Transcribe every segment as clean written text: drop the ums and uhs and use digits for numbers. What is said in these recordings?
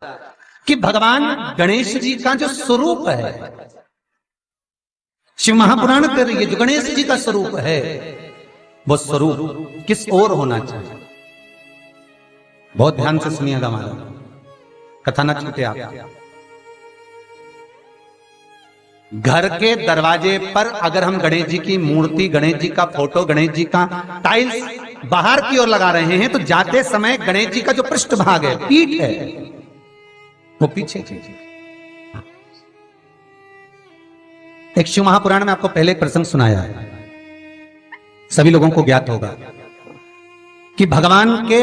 कि भगवान गणेश जी का जो स्वरूप है, शिव महापुराण कह रही है, जो गणेश जी का स्वरूप है वो स्वरूप किस ओर होना चाहिए। बहुत ध्यान से सुनिएगा महाराज, कथा ना छूटे आप। घर के दरवाजे पर अगर हम गणेश जी की मूर्ति, गणेश जी का फोटो, गणेश जी का टाइल्स बाहर की ओर लगा रहे हैं तो जाते समय गणेश जी का जो पृष्ठभाग है, पीठ है, वो पीछे कीजिए। एक शिव महापुराण में आपको पहले एक प्रसंग सुनाया है, सभी लोगों को ज्ञात होगा कि भगवान के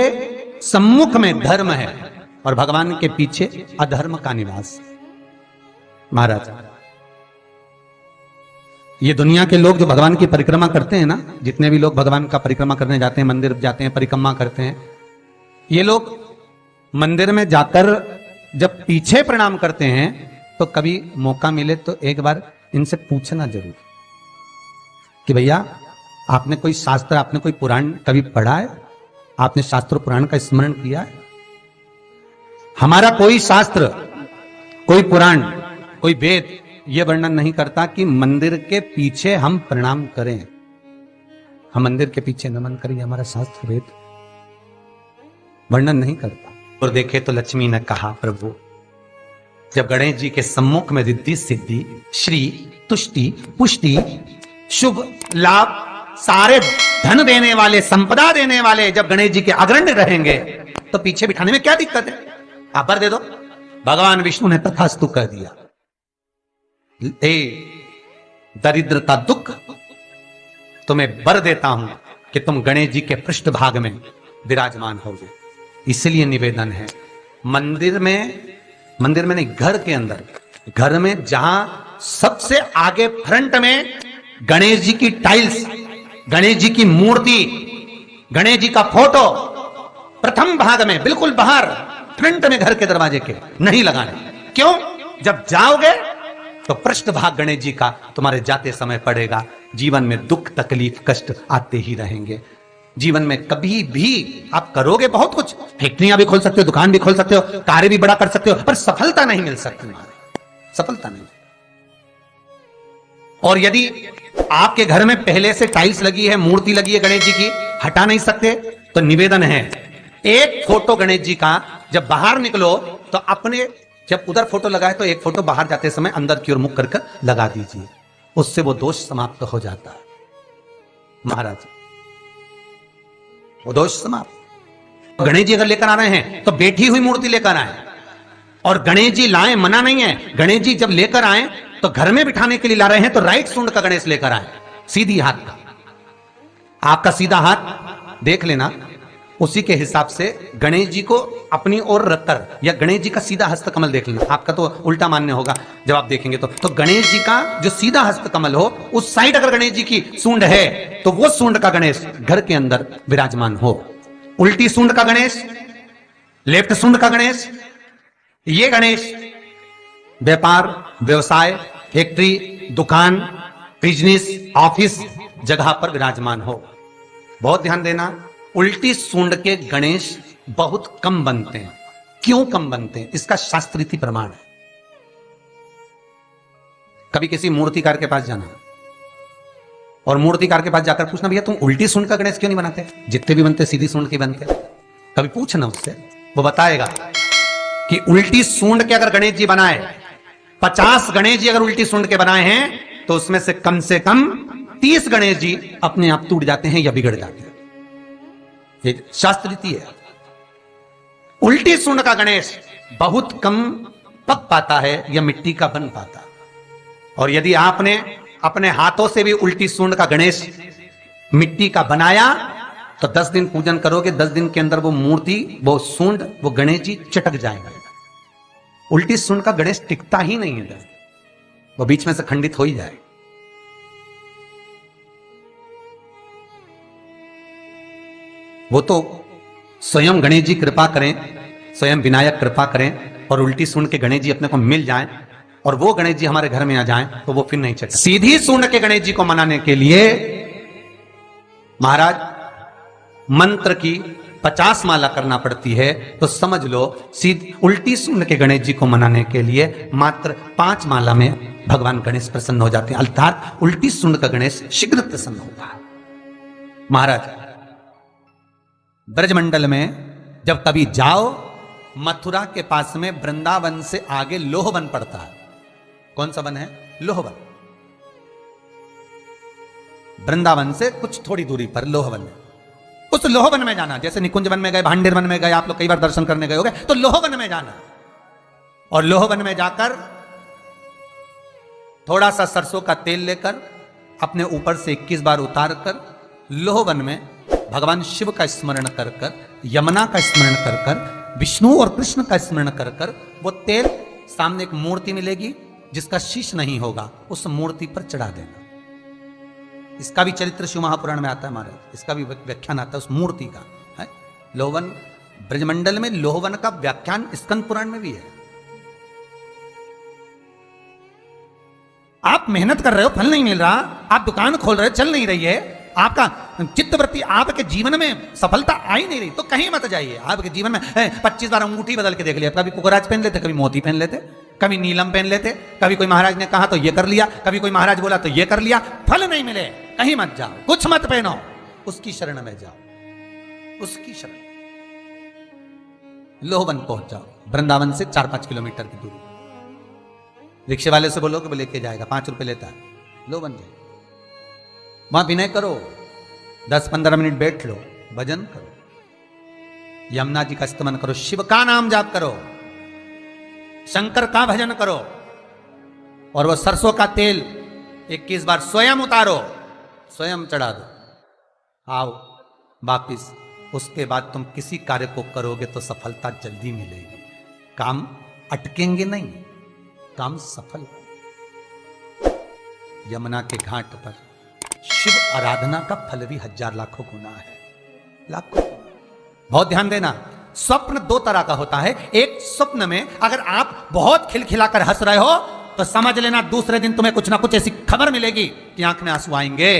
सम्मुख में धर्म है और भगवान के पीछे अधर्म का निवास। महाराज, ये दुनिया के लोग जो भगवान की परिक्रमा करते हैं ना, जितने भी लोग भगवान का परिक्रमा करने जाते हैं, मंदिर जाते हैं, परिक्रमा करते हैं, ये लोग मंदिर में जाकर जब पीछे प्रणाम करते हैं तो कभी मौका मिले तो एक बार इनसे पूछना जरूर कि भैया आपने कोई शास्त्र, आपने कोई पुराण कभी पढ़ा है? आपने शास्त्र पुराण का स्मरण किया है? हमारा कोई शास्त्र, कोई पुराण, कोई वेद यह वर्णन नहीं करता कि मंदिर के पीछे हम प्रणाम करें, हम मंदिर के पीछे नमन करें। हमारा शास्त्र वेद वर्णन नहीं करता। और देखे तो लक्ष्मी ने कहा, प्रभु जब गणेश जी के सम्मुख में रिद्धि सिद्धि, श्री, तुष्टि, पुष्टि, शुभ लाभ, सारे धन देने वाले, संपदा देने वाले जब गणेश जी के अग्रण्य रहेंगे तो पीछे बिठाने में क्या दिक्कत है? आप बर दे दो। भगवान विष्णु ने तथास्तु कह दिया। ए दरिद्रता दुख, तुम्हें बर देता हूं कि तुम गणेश जी के पृष्ठभाग में विराजमान होगे। इसलिए निवेदन है, मंदिर में नहीं, घर के अंदर, घर में जहां सबसे आगे फ्रंट में गणेश जी की टाइल्स, गणेश जी की मूर्ति, गणेश जी का फोटो प्रथम भाग में बिल्कुल बाहर फ्रंट में घर के दरवाजे के नहीं लगाने। क्यों? जब जाओगे तो पृष्ठभाग गणेश जी का तुम्हारे जाते समय पड़ेगा। जीवन में दुख, तकलीफ, कष्ट आते ही रहेंगे। जीवन में कभी भी आप करोगे बहुत कुछ, फैक्ट्रियां भी खोल सकते हो, दुकान भी खोल सकते हो, कार्य भी बड़ा कर सकते हो, पर सफलता नहीं मिल सकती, सफलता नहीं। और यदि आपके घर में पहले से टाइल्स लगी है, मूर्ति लगी है गणेश जी की, हटा नहीं सकते, तो निवेदन है, एक फोटो गणेश जी का जब बाहर निकलो तो अपने, जब उधर फोटो लगा है तो एक फोटो बाहर जाते समय अंदर की ओर मुख करके लगा दीजिए, उससे वो दोष समाप्त हो जाता है। महाराज, वो दोष समाप्त। गणेश जी अगर लेकर आ रहे हैं तो बैठी हुई मूर्ति लेकर आए, और गणेश जी लाए मना नहीं है। गणेश जी जब लेकर आए तो घर में बिठाने के लिए ला रहे हैं तो राइट सूंड का गणेश लेकर आए, सीधी हाथ का। आपका सीधा हाथ देख लेना, उसी के हिसाब से गणेश जी को अपनी ओर रखकर, या गणेश जी का सीधा हस्त कमल देख लेना। आपका तो उल्टा मान्य होगा जब आप देखेंगे तो गणेश जी का जो सीधा हस्त कमल हो, उस साइड अगर गणेश जी की सूंड है तो वो सूंड का गणेश घर के अंदर विराजमान हो। उल्टी सूंड का गणेश, लेफ्ट सूंड का गणेश, ये गणेश व्यापार, व्यवसाय, फैक्ट्री, दुकान, बिजनेस, ऑफिस जगह पर विराजमान हो। बहुत ध्यान देना, उल्टी सूंड के गणेश बहुत कम बनते हैं। क्यों कम बनते हैं? इसका शास्त्रीय प्रमाण है। कभी किसी मूर्तिकार के पास जाना और मूर्तिकार के पास जाकर पूछना, भैया तुम उल्टी सूंड का गणेश क्यों नहीं बनाते? जितने भी बनते सीधी सूंड के बनते। कभी पूछना उससे, वो बताएगा कि उल्टी सूंड के अगर गणेश जी बनाए, 50 गणेश जी अगर उल्टी सूंड के बनाए हैं तो उसमें से कम 30 गणेश जी अपने आप टूट जाते हैं या बिगड़ जाते हैं। ये शास्त्र रीति है। उल्टी सूंड का गणेश बहुत कम पक पाता है या मिट्टी का बन पाता। और यदि आपने अपने हाथों से भी उल्टी सूंड का गणेश मिट्टी का बनाया तो 10 दिन पूजन करोगे, 10 दिन के अंदर वो मूर्ति, वो सूंड, वो गणेश जी चटक जाएगा। उल्टी सूंड का गणेश टिकता ही नहीं है, वो बीच में से खंडित हो ही जाए। वो तो स्वयं गणेश जी कृपा करें, स्वयं विनायक कृपा करें और उल्टी सूंड के गणेश जी अपने को मिल जाएं और वो गणेश जी हमारे घर में आ जाएं तो वो फिर नहीं चलता। सीधी सूंड के गणेश जी को मनाने के लिए महाराज मंत्र की 50 माला करना पड़ती है, तो समझ लो सीधी उल्टी सूंड के गणेश जी को मनाने के लिए मात्र 5 माला में भगवान गणेश प्रसन्न हो जाते हैं। अर्थात उल्टी सूंड का गणेश शीघ्र प्रसन्न होता है। महाराज, ब्रजमंडल में जब कभी जाओ, मथुरा के पास में वृंदावन से आगे लोहवन पड़ता है। कौन सा वन है? लोहवन। वृंदावन से कुछ थोड़ी दूरी पर लोहवन है। उस लोहवन में जाना, जैसे निकुंज वन में गए, भांडेर वन में गए, आप लोग कई बार दर्शन करने गए होंगे, तो लोहवन में जाना और लोहवन में जाकर थोड़ा सा सरसों का तेल लेकर अपने ऊपर से 21 बार उतार कर लोहवन में भगवान शिव का स्मरण कर कर, यमुना का स्मरण कर कर, विष्णु और कृष्ण का स्मरण कर कर, वो तेल सामने एक मूर्ति मिलेगी जिसका शीश नहीं होगा, उस मूर्ति पर चढ़ा देना। इसका भी चरित्र शिव महापुराण में आता है महाराज, इसका भी व्याख्यान आता है उस मूर्ति का है। लोहवन, ब्रजमंडल में लोहवन का व्याख्यान स्कंद पुराण में भी है। आप मेहनत कर रहे हो, फल नहीं मिल रहा, आप दुकान खोल रहे हो, चल नहीं रही है, आपका चित्तवृत्ति, आपके जीवन में सफलता आ ही नहीं रही, तो कहीं मत जाइए। आपके जीवन में 25 बार अंगूठी बदल के देख लिया, कभी कुकराज पहन लेते, कभी मोती पहन लेते, कभी नीलम पहन लेते, कभी कोई महाराज ने कहा तो ये कर लिया, कभी कोई महाराज बोला तो ये कर लिया, फल नहीं मिले, कहीं मत जाओ, कुछ मत पहनो, उसकी शरण में जाओ, उसकी शरण। लोहवन पहुंच जाओ, वृंदावन से 4-5 किलोमीटर की दूरी। रिक्शे वाले से बोलो कि वो लेके जाएगा, 5 रुपए लेता है। लोहवन जाए, वहां विनय करो, 10-15 मिनट बैठ लो, भजन करो, यमुना जी का स्तमन करो, शिव का नाम जाप करो, शंकर का भजन करो, और वो सरसों का तेल 21 बार स्वयं उतारो, स्वयं चढ़ा दो, आओ वापिस। उसके बाद तुम किसी कार्य को करोगे तो सफलता जल्दी मिलेगी, काम अटकेंगे नहीं, काम सफल। यमुना के घाट पर शिव आराधना का फल भी 1000 लाखों गुना है, लाखों। बहुत ध्यान देना, स्वप्न 2 तरह का होता है। एक, स्वप्न में अगर आप बहुत खिलखिलाकर हंस रहे हो तो समझ लेना दूसरे दिन तुम्हें कुछ ना कुछ ऐसी खबर मिलेगी कि आंख में आंसू आएंगे।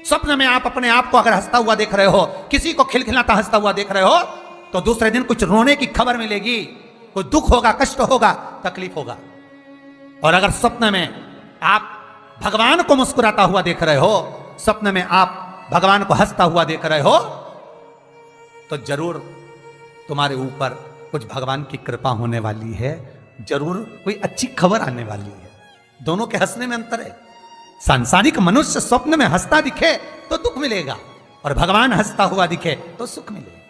स्वप्न में आप अपने आप को अगर हंसता हुआ देख रहे हो, किसी को खिलखिलाता हंसता हुआ देख रहे हो, तो दूसरे दिन कुछ रोने की खबर मिलेगी, कोई दुख होगा, कष्ट होगा, तकलीफ होगा। और अगर स्वप्न में आप भगवान को मुस्कुराता हुआ देख रहे हो, स्वप्न में आप भगवान को हंसता हुआ देख रहे हो, तो जरूर तुम्हारे ऊपर कुछ भगवान की कृपा होने वाली है, जरूर कोई अच्छी खबर आने वाली है। दोनों के हंसने में अंतर है। सांसारिक मनुष्य स्वप्न में हंसता दिखे तो दुख मिलेगा, और भगवान हंसता हुआ दिखे तो सुख मिलेगा।